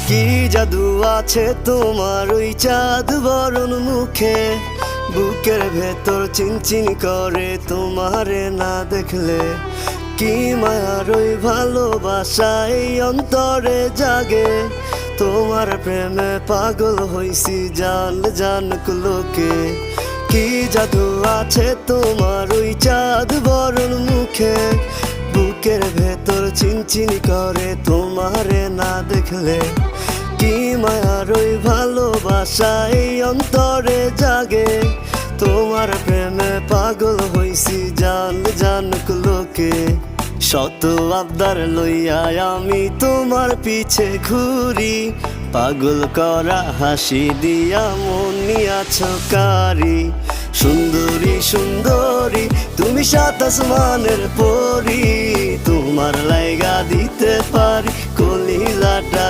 কি জাদু আছে তোমার ওই চাঁদ বরণ মুখে, বুকের ভেতর চিনচিন করে তোমারে না দেখলে। কি মায়ার ওই ভালোবাসা এই অন্তরে জাগে, তোমার প্রেমে পাগল হইছি জান জানুক লোকে। কি জাদু আছে তোমার ওই চাঁদ বরণ মুখে, বুকের ভেতর চিনচিন করে তোমারে না দেখলে। কি মায়ার ওই ভালোবাসা এই অন্তরে জাগে, তোমার প্রেমে পাগল হইছি জান জানুক লোকে। শত আবদার লইয়া আমি তোমার পিছে ঘুরি, পাগল করা হাসি দিয়া মন নিয়াছ কারি। সুন্দরী সুন্দরী তুমি সাত আসমানের পরি, তোমার লাইগা দিতে পারি কলিজাটা।